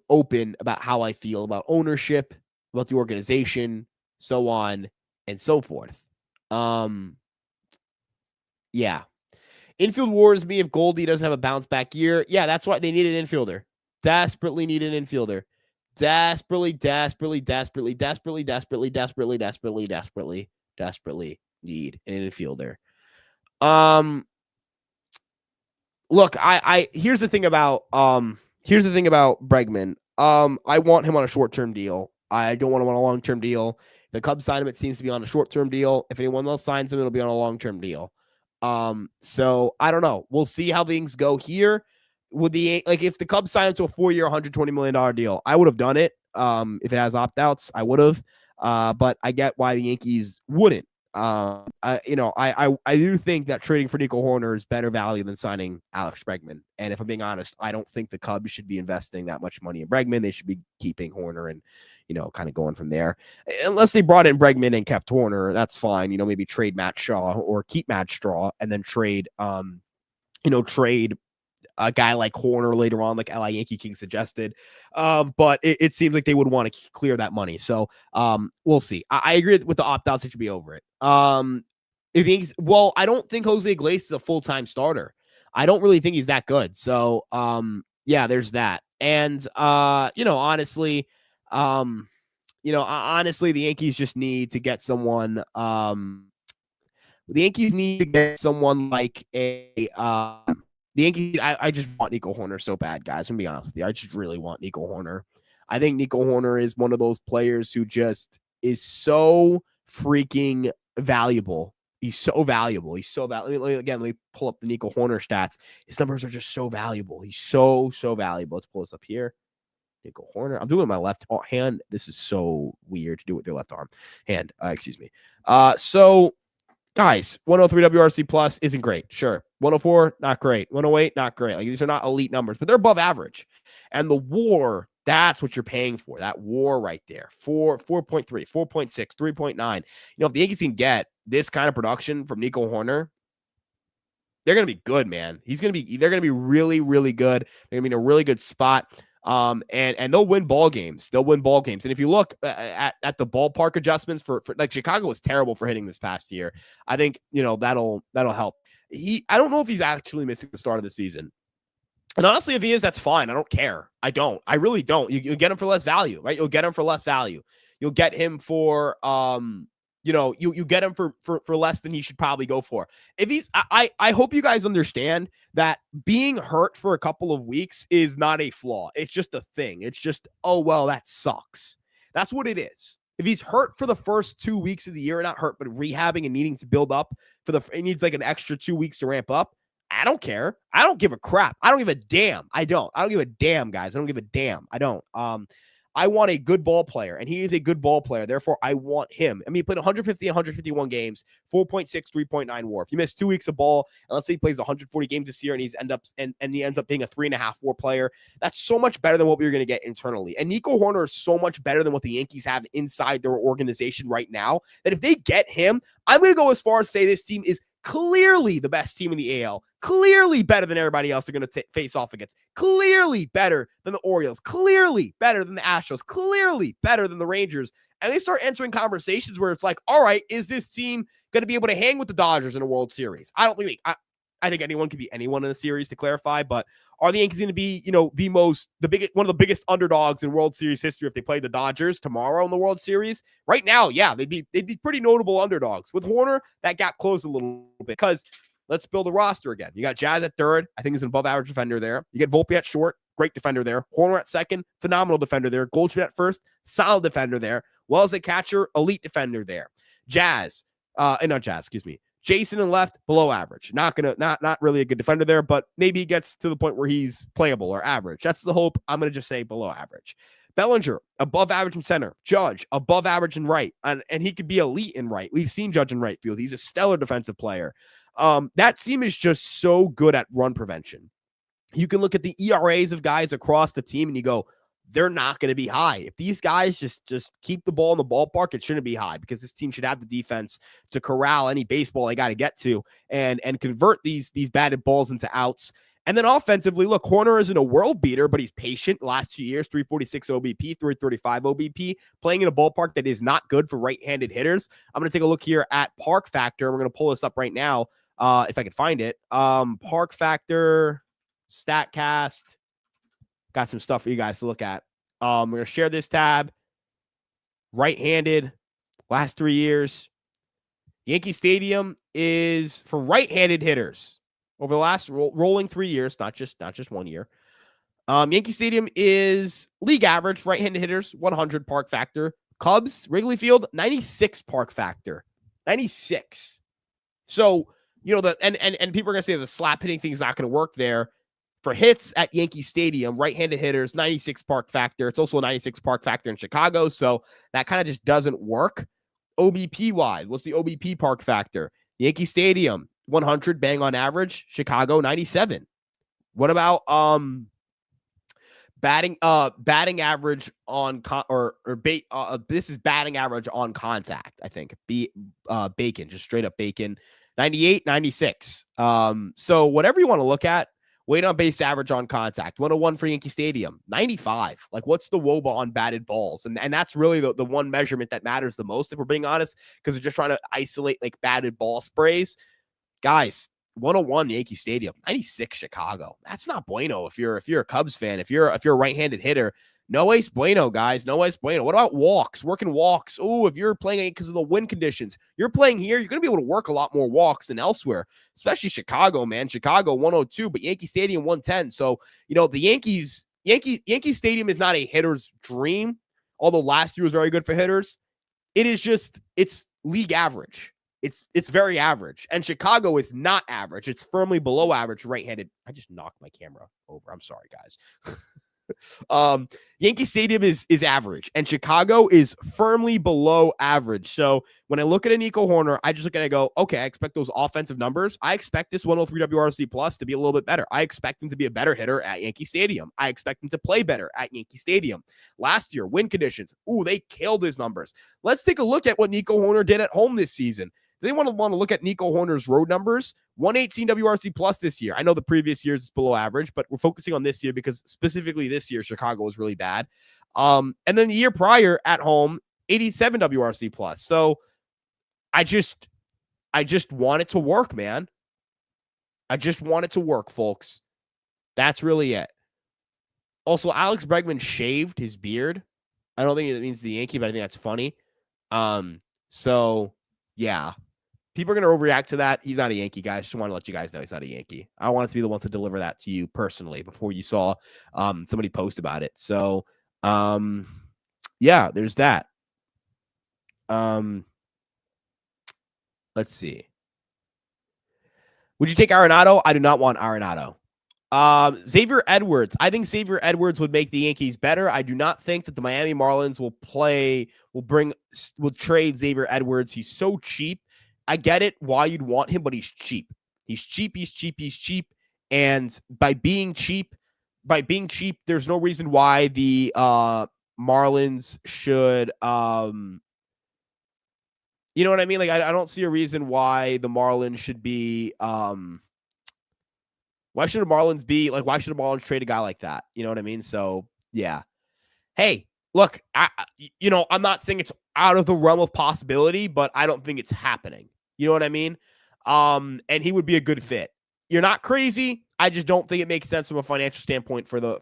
open about how I feel about ownership, about the organization, so on and so forth. Yeah. Infield worries me if Goldie doesn't have a bounce back year. Yeah, that's why they need an infielder. Desperately need an infielder. Desperately need an infielder. Look, I here's the thing about Bregman. I want him on a short-term deal. I don't want him on a long-term deal. The Cubs sign him, it seems to be on a short-term deal. If anyone else signs him, it'll be on a long-term deal. So I don't know. We'll see how things go here. If the Cubs sign him to a 4-year, $120 million deal, I would have done it. If it has opt-outs, I would have. But I get why the Yankees wouldn't. I do think that trading for Nico Hoerner is better value than signing Alex Bregman. And if I'm being honest, I don't think the Cubs should be investing that much money in Bregman. They should be keeping Hoerner and, kind of going from there. Unless they brought in Bregman and kept Hoerner, that's fine. Maybe trade Matt Shaw or keep Matt Straw and then trade a guy like Hoerner later on, like LA Yankee King suggested. But it seems like they would want to clear that money. So we'll see. I agree with the opt-outs. They should be over it. I don't think Jose Iglesias is a full-time starter. I don't really think he's that good. So yeah, there's that. And honestly, the Yankees just need to get someone. The Yankees need to get someone like a. The Yankees, I just want Nico Hoerner so bad, guys. I'm going to be honest with you. I just really want Nico Hoerner. I think Nico Hoerner is one of those players who just is so freaking valuable. He's so valuable. Again, let me pull up the Nico Hoerner stats. His numbers are just so valuable. He's so valuable. Let's pull this up here. Nico Hoerner. I'm doing it with my left hand. This is so weird to do with their left arm hand. Excuse me. So, guys, 103 WRC plus isn't great. Sure. 104, not great. 108, not great. Like, these are not elite numbers, but they're above average. And the WAR, that's what you're paying for. That WAR right there. 4.3, 4.6, 3.9. If the Yankees can get this kind of production from Nico Hoerner, they're going to be good, man. They're going to be really, really good. They're going to be in a really good spot. And they'll win ball games. And if you look at the ballpark adjustments for like Chicago was terrible for hitting this past year. I think, that'll help. I don't know if he's actually missing the start of the season. And honestly, if he is, that's fine. I don't care. I really don't. You'll get him for less value, right? You'll get him for less value. You'll get him for, you get him for less than he should probably go for. If he's, I hope you guys understand that being hurt for a couple of weeks is not a flaw. It's just a thing. It's just, oh, well, that sucks. That's what it is. If he's hurt for the first 2 weeks of the year, not hurt, but rehabbing and needing to build up it needs like an extra 2 weeks to ramp up. I don't care. I don't give a crap. I don't give a damn. I don't give a damn, guys. I don't give a damn. I don't. I want a good ball player, and he is a good ball player. Therefore, I want him. I mean, he played 151 games, 4.6, 3.9 WAR. If you miss 2 weeks of ball, and let's say he plays 140 games this year, and he ends up being a 3.5 WAR player, that's so much better than what we're going to get internally. And Nico Hoerner is so much better than what the Yankees have inside their organization right now, that if they get him, I'm going to go as far as say this team is clearly the best team in the AL, clearly better than everybody else they're going to face off against, clearly better than the Orioles, clearly better than the Astros, clearly better than the Rangers. And they start entering conversations where it's like, all right, is this team going to be able to hang with the Dodgers in a World Series? I don't think I think anyone could be anyone in the series, to clarify, but are the Yankees going to be, one of the biggest underdogs in World Series history if they play the Dodgers tomorrow in the World Series? Right now, yeah, they'd be pretty notable underdogs. With Hoerner, that gap closed a little bit because let's build a roster again. You got Jazz at third. I think he's an above average defender there. You get Volpe at short, great defender there. Hoerner at second, phenomenal defender there. Goldschmidt at first, solid defender there. Wells at catcher, elite defender there. Jazz, Jason in left, below average. Not really a good defender there, but maybe he gets to the point where he's playable or average. That's the hope. I'm going to just say below average. Bellinger, above average in center. Judge, above average in right. And he could be elite in right. We've seen Judge in right field. He's a stellar defensive player. That team is just so good at run prevention. You can look at the ERAs of guys across the team and you go, they're not going to be high. If these guys just keep the ball in the ballpark, it shouldn't be high because this team should have the defense to corral any baseball they got to get to and convert these batted balls into outs. And then offensively, look, Hoerner isn't a world beater, but he's patient. Last 2 years, 346 OBP, 335 OBP, playing in a ballpark that is not good for right-handed hitters. I'm going to take a look here at Park Factor. We're going to pull this up right now if I can find it. Park Factor, StatCast. Got some stuff for you guys to look at. We're going to share this tab. Right-handed, last 3 years. Yankee Stadium is for right-handed hitters. Over the last rolling 3 years, not just 1 year. Yankee Stadium is league average, right-handed hitters, 100 Park Factor. Cubs, Wrigley Field, 96 Park Factor. 96. So, you know, and people are going to say the slap hitting thing is not going to work there. For hits at Yankee Stadium, right-handed hitters, 96 Park Factor. It's also a 96 Park Factor in Chicago, so that kind of just doesn't work. OBP-wise, what's the OBP Park Factor? Yankee Stadium, 100 bang on average. Chicago, 97. What about batting average on this is batting average on contact, I think. Bacon, just straight up Bacon, 98, 96. So whatever you want to look at, weight on base average on contact, 101 for Yankee Stadium, 95. Like, what's the WOBA on batted balls? And that's really the one measurement that matters the most, if we're being honest, because we're just trying to isolate like batted ball sprays. Guys, 101 Yankee Stadium, 96 Chicago. That's not bueno if you're a Cubs fan. If you're a right-handed hitter, no es bueno, guys. No es bueno. What about walks? Working walks. Oh, if you're playing because of the wind conditions, you're playing here, you're going to be able to work a lot more walks than elsewhere, especially Chicago, man. Chicago 102, but Yankee Stadium 110. So, you know, the Yankee Stadium is not a hitter's dream, although last year was very good for hitters. It's league average. It's very average. And Chicago is not average. It's firmly below average right-handed. I just knocked my camera over. I'm sorry, guys. Yankee Stadium is average, and Chicago is firmly below average. So when I look at a Nico Hoerner, I just look at it and go, okay, I expect those offensive numbers. I expect this 103 WRC plus to be a little bit better. I expect him to be a better hitter at Yankee Stadium. I expect him to play better at Yankee Stadium. Last year, wind conditions. Ooh, they killed his numbers. Let's take a look at what Nico Hoerner did at home this season. They want to look at Nico Hoerner's road numbers. 118 WRC plus this year. I know the previous years it's below average, but we're focusing on this year because specifically this year, Chicago was really bad. And then the year prior at home, 87 WRC plus. So I just want it to work, man. I just want it to work, folks. That's really it. Also, Alex Bregman shaved his beard. I don't think it means the Yankee, but I think that's funny. So yeah. People are going to overreact to that. He's not a Yankee, guys. Just want to let you guys know he's not a Yankee. I wanted to be the one to deliver that to you personally before you saw somebody post about it. So, yeah, there's that. Let's see. Would you take Arenado? I do not want Arenado. Xavier Edwards. I think Xavier Edwards would make the Yankees better. I do not think that the Miami Marlins will trade Xavier Edwards. He's so cheap. I get it why you'd want him, but he's cheap. He's cheap. And by being cheap, there's no reason why the Marlins should, you know what I mean? Like, I don't see a reason why the Marlins should be, why should the Marlins trade a guy like that? You know what I mean? So, yeah. Hey, look, I'm not saying it's out of the realm of possibility, but I don't think it's happening. You know what I mean? And he would be a good fit. You're not crazy. I just don't think it makes sense from a financial standpoint for the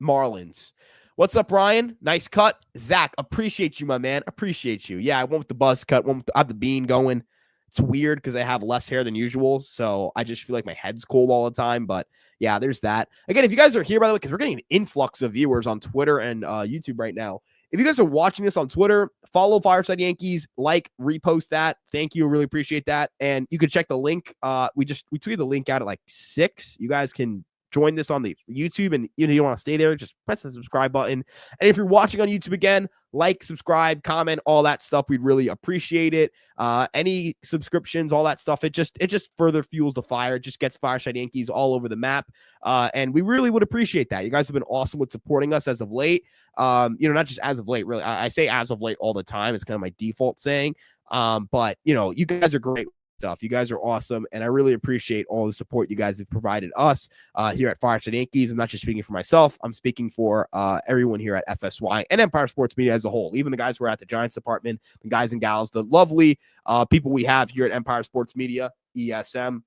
Marlins. What's up, Ryan? Nice cut. Zach, appreciate you, my man. Appreciate you. Yeah, I went with the buzz cut. I have the bean going. It's weird because I have less hair than usual, so I just feel like my head's cold all the time. But yeah, there's that. Again, if you guys are here, by the way, because we're getting an influx of viewers on Twitter and YouTube right now. If you guys are watching this on Twitter, follow Fireside Yankees, like, repost that. Thank you. Really appreciate that. And you can check the link. We tweeted the link out at like 6. You guys can join this on the YouTube, and you want to stay there, just press the subscribe button. And if you're watching on YouTube again, like, subscribe, comment, all that stuff. We'd really appreciate it. Any subscriptions, all that stuff. It just further fuels the fire. It just gets Fireside Yankees all over the map. And we really would appreciate that. You guys have been awesome with supporting us as of late. Not just as of late, really. I say as of late all the time. It's kind of my default saying. But you guys are great stuff. You guys are awesome, and I really appreciate all the support you guys have provided us here at Fireside Yankees. I'm not just speaking for myself. I'm speaking for everyone here at FSY and Empire Sports Media as a whole, even the guys who are at the Giants department, the guys and gals, the lovely people we have here at Empire Sports Media, ESM.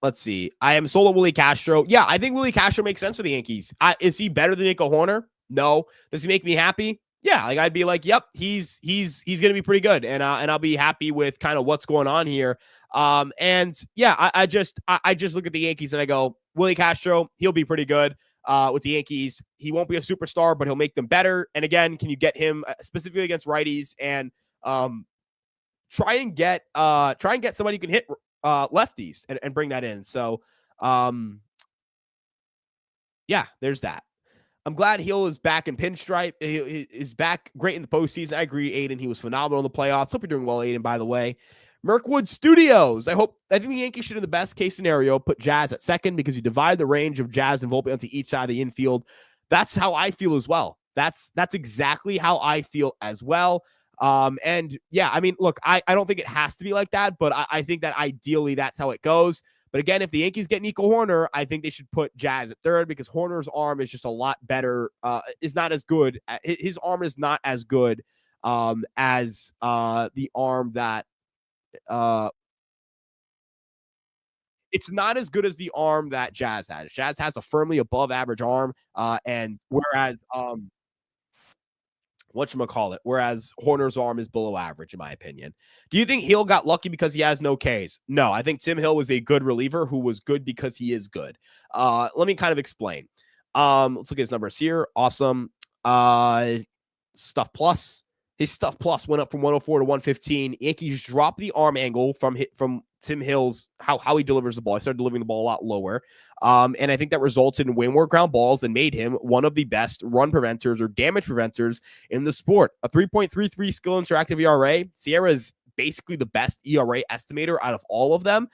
Let's see. I am sold on Willie Castro. Yeah, I think Willie Castro makes sense for the Yankees. Is he better than Nico Hoerner? No. Does he make me happy? Yeah, like I'd be like, yep, he's going to be pretty good, and I'll be happy with kind of what's going on here. I just look at the Yankees and I go, Willie Castro, he'll be pretty good with the Yankees. He won't be a superstar, but he'll make them better. And again, can you get him specifically against righties and try and get somebody who can hit lefties and bring that in. So there's that. I'm glad Hill is back in pinstripe. He is back great in the postseason. I agree, Aiden. He was phenomenal in the playoffs. Hope you're doing well, Aiden, by the way. Mirkwood Studios. I think the Yankees should, in the best case scenario, put Jazz at second because you divide the range of Jazz and Volpe onto each side of the infield. That's how I feel as well. That's exactly how I feel as well. Look, I don't think it has to be like that, but I think that ideally that's how it goes. But again, if the Yankees get Nico Hoerner, I think they should put Jazz at third because Hoerner's arm is just a lot better. Is not as good. His arm is not as good as the arm that it's not as good as the arm that Jazz has. Jazz has a firmly above average arm, and whereas whereas Hoerner's arm is below average, in my opinion. Do you think Hill got lucky because he has no Ks? No, I think Tim Hill was a good reliever who was good because he is good. Let me kind of explain. Let's look at his numbers here. Awesome. Stuff plus. His stuff plus went up from 104 to 115. Yankees dropped the arm angle from Tim Hill's how he delivers the ball. He started delivering the ball a lot lower. And I think that resulted in way more ground balls and made him one of the best run preventers or damage preventers in the sport. A 3.33 skill interactive ERA. Sierra is basically the best ERA estimator out of all of them.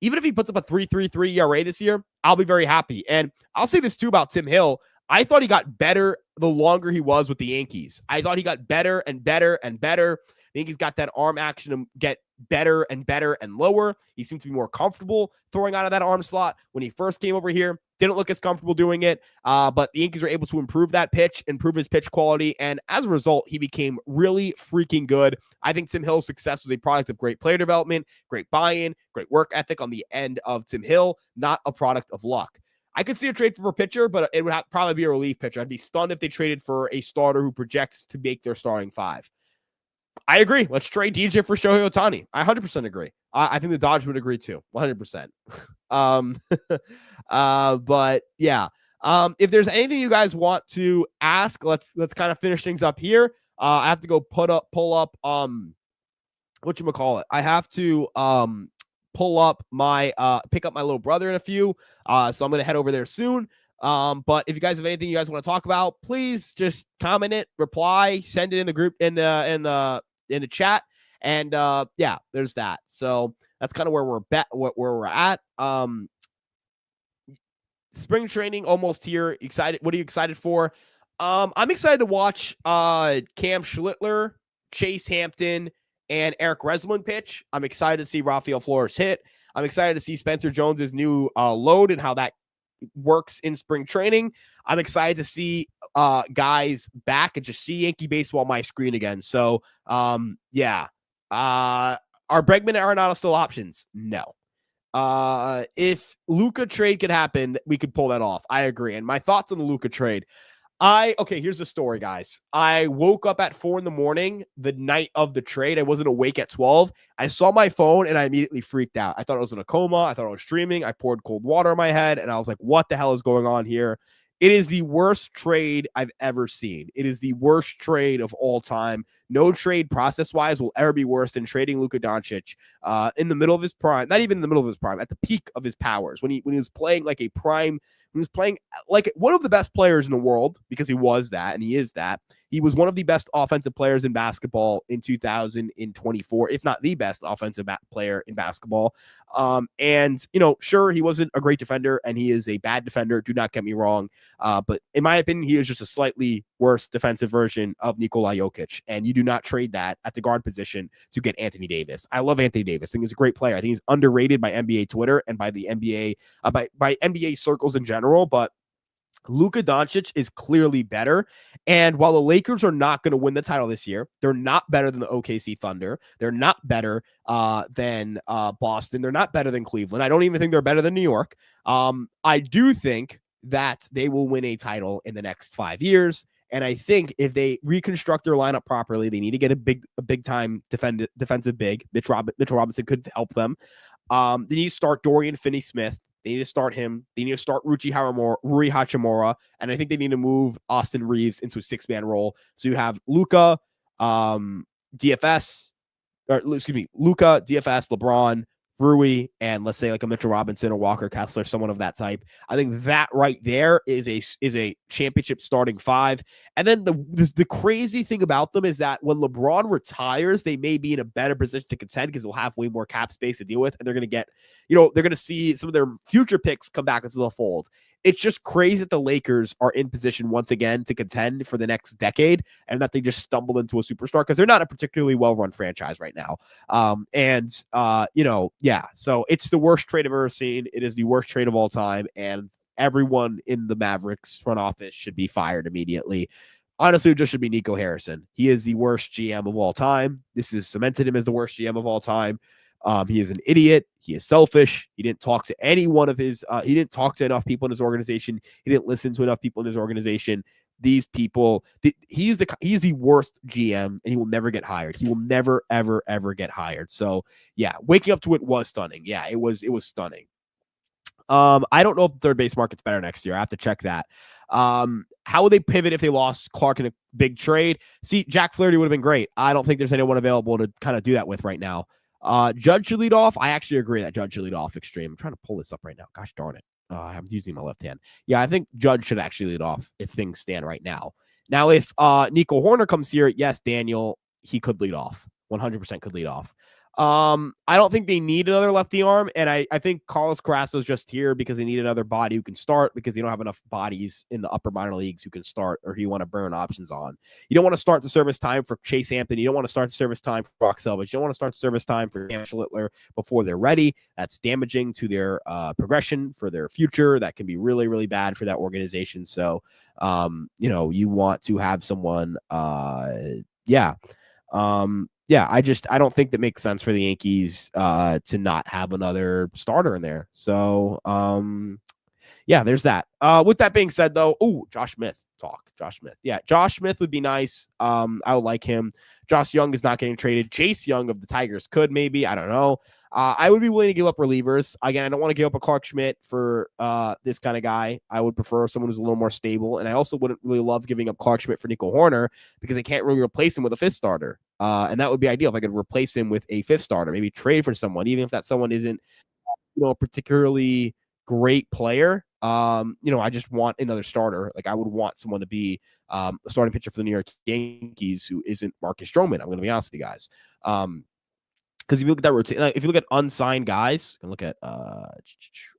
Even if he puts up a 3.33 ERA this year, I'll be very happy. And I'll say this too about Tim Hill. I thought he got better the longer he was with the Yankees. I thought he got better and better and better. The Yankees got that arm action to get better and better and lower. He seemed to be more comfortable throwing out of that arm slot. When he first came over here, didn't look as comfortable doing it. But the Yankees were able to improve that pitch, improve his pitch quality. And as a result, he became really freaking good. I think Tim Hill's success was a product of great player development, great buy-in, great work ethic on the end of Tim Hill, not a product of luck. I could see a trade for a pitcher, but it would probably be a relief pitcher. I'd be stunned if they traded for a starter who projects to make their starting five. I agree. Let's trade DJ for Shohei Ohtani. I 100% agree. I think the Dodgers would agree too. 100%. But yeah. If there's anything you guys want to ask, let's kind of finish things up here. I have to go pull up whatchamacallit. I have to pull up my pick up my little brother in a few. So I'm gonna head over there soon. But if you guys have anything you guys want to talk about, please just comment it, reply, send it in the group in the chat. And there's that. So that's kind of where we're at. Spring training almost here. Excited. What are you excited for? I'm excited to watch Cam Schlittler, Chase Hampton, and Eric Resman pitch. I'm excited to see Rafael Flores hit. I'm excited to see Spencer Jones's new load and how that works in spring training. I'm excited to see guys back and just see Yankee baseball on my screen again. So, are Bregman and Arenado still options? No. If Luka trade could happen, we could pull that off. I agree. And my thoughts on the Luka trade. Here's the story, guys. I woke up at 4 a.m. the night of the trade. I wasn't awake at 12. I saw my phone and I immediately freaked out. I thought I was in a coma. I thought I was streaming. I poured cold water on my head and I was like, what the hell is going on here? It is the worst trade I've ever seen. It is the worst trade of all time. No trade process-wise will ever be worse than trading Luka Doncic in the middle of his prime. Not even in the middle of his prime, at the peak of his powers, when he was playing like a prime, he was playing like one of the best players in the world, because he was that, and he is that. He was one of the best offensive players in basketball in 2024, if not the best offensive player in basketball. And, sure, he wasn't a great defender, and he is a bad defender. Do not get me wrong. But in my opinion, he is just a slightly worse defensive version of Nikola Jokic. And you do not trade that at the guard position to get Anthony Davis. I love Anthony Davis. I think he's a great player. I think he's underrated by NBA Twitter and by the NBA, by NBA circles in general. But Luka Doncic is clearly better. And while the Lakers are not going to win the title this year, they're not better than the OKC Thunder. They're not better than Boston. They're not better than Cleveland. I don't even think they're better than New York. I do think that they will win a title in the next 5 years. And I think if they reconstruct their lineup properly, they need to get a big time defensive big. Mitchell Robinson could help them. They need to start Dorian Finney-Smith. They need to start him. They need to start Rui Hachimura. And I think they need to move Austin Reeves into a 6-man role. So you have Luka, DFS, LeBron, Rui, and let's say like a Mitchell Robinson or Walker Kessler, someone of that type. I think that right there is a championship starting 5. And then the crazy thing about them is that when LeBron retires, they may be in a better position to contend because they'll have way more cap space to deal with, and they're going to get, they're going to see some of their future picks come back into the fold. It's just crazy that the Lakers are in position once again to contend for the next decade, and that they just stumbled into a superstar because they're not a particularly well-run franchise right now. So it's the worst trade I've ever seen. It is the worst trade of all time, and everyone in the Mavericks front office should be fired immediately. Honestly, it just should be Nico Harrison. He is the worst GM of all time. This has cemented him as the worst GM of all time. He is an idiot. He is selfish. He didn't talk to any one of his, he didn't talk to enough people in his organization. He didn't listen to enough people in his organization. These people, he's the worst GM, and he will never get hired. He will never, ever, ever get hired. So yeah, waking up to it was stunning. Yeah, it was stunning. I don't know if the third base market's better next year. I have to check that. How would they pivot if they lost Clark in a big trade? See, Jack Flaherty would have been great. I don't think there's anyone available to kind of do that with right now. Judge should lead off. I actually agree that Judge should lead off extreme. I'm trying to pull this up right now. Gosh darn it. I'm using my left hand. Yeah, I think Judge should actually lead off if things stand right now. Now, if Nico Hoerner comes here, yes, Daniel, he could lead off. 100% could lead off. I don't think they need another lefty arm, and I think Carlos Carrasco's just here because they need another body who can start, because they don't have enough bodies in the upper minor leagues who can start or who you want to burn options on. You don't want to start the service time for Chase Hampton. You don't want to start the service time for Brock Selvage. You don't want to start the service time for Dan Schlittler before they're ready. That's damaging to their progression, for their future. That can be really, really bad for that organization. So, you want to have someone, I don't think that makes sense for the Yankees to not have another starter in there. So, there's that. With that being said, though, Josh Smith. Yeah, Josh Smith would be nice. I would like him. Josh Young is not getting traded. Jace Young of the Tigers could, maybe. I don't know. I would be willing to give up relievers. Again, I don't want to give up a Clark Schmidt for this kind of guy. I would prefer someone who's a little more stable. And I also wouldn't really love giving up Clark Schmidt for Nico Hoerner, because I can't really replace him with a 5th starter. And that would be ideal if I could replace him with a 5th starter, maybe trade for someone, even if that someone isn't, a particularly great player. I just want another starter. Like, I would want someone to be a starting pitcher for the New York Yankees who isn't Marcus Stroman. I'm going to be honest with you guys. Because if you look at that rotation, if you look at unsigned guys, you can look at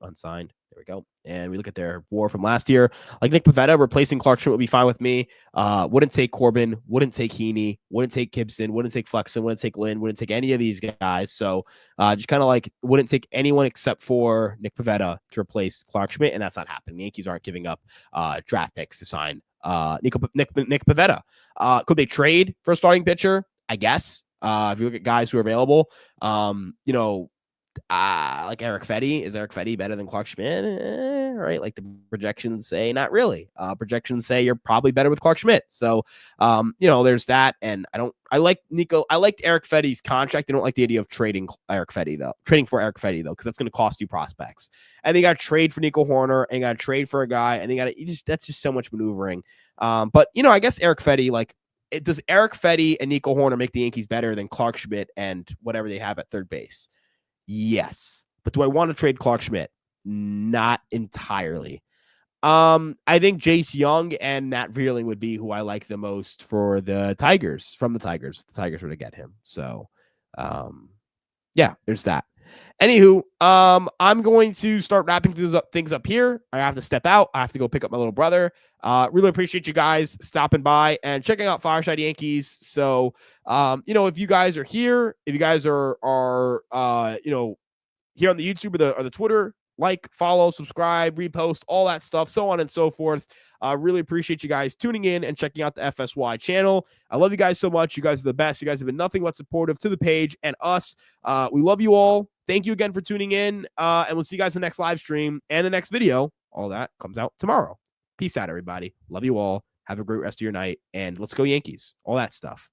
unsigned. There we go. And we look at their WAR from last year. Like Nick Pivetta, replacing Clark Schmidt would be fine with me. Wouldn't take Corbin, wouldn't take Heaney, wouldn't take Gibson, wouldn't take Flexen, wouldn't take Lynn, wouldn't take any of these guys. So just kind of like wouldn't take anyone except for Nick Pivetta to replace Clark Schmidt, and that's not happening. The Yankees aren't giving up draft picks to sign Nick Pivetta. Could they trade for a starting pitcher? I guess. If you look at guys who are available, like Eric Fetty. Is Eric Fetty better than Clark Schmidt? Right? Like the projections say, not really. Projections say you're probably better with Clark Schmidt. So, there's that. And I liked Eric Fetty's contract. I don't like the idea of trading for Eric Fetty, though, because that's going to cost you prospects. And they got to trade for Nico Hoerner and got to trade for a guy. And that's just so much maneuvering. But I guess Eric Fetty, like, does Eric Fetty and Nico Hoerner make the Yankees better than Clark Schmidt and whatever they have at third base? Yes. But do I want to trade Clark Schmidt? Not entirely. I think Jace Young and Matt Vierling would be who I like the most for the Tigers, from the Tigers. The Tigers were to get him. So, yeah, there's that. Anywho, I'm going to start wrapping things up here. I have to step out. I have to go pick up my little brother. Really appreciate you guys stopping by and checking out Fireside Yankees. So, if you guys are here, if you guys are here on the YouTube or the Twitter, like, follow, subscribe, repost, all that stuff, so on and so forth. Really appreciate you guys tuning in and checking out the FSY channel. I love you guys so much. You guys are the best. You guys have been nothing but supportive to the page and us. We love you all. Thank you again for tuning in. And we'll see you guys in the next live stream and the next video. All that comes out tomorrow. Peace out, everybody. Love you all. Have a great rest of your night. And let's go Yankees. All that stuff.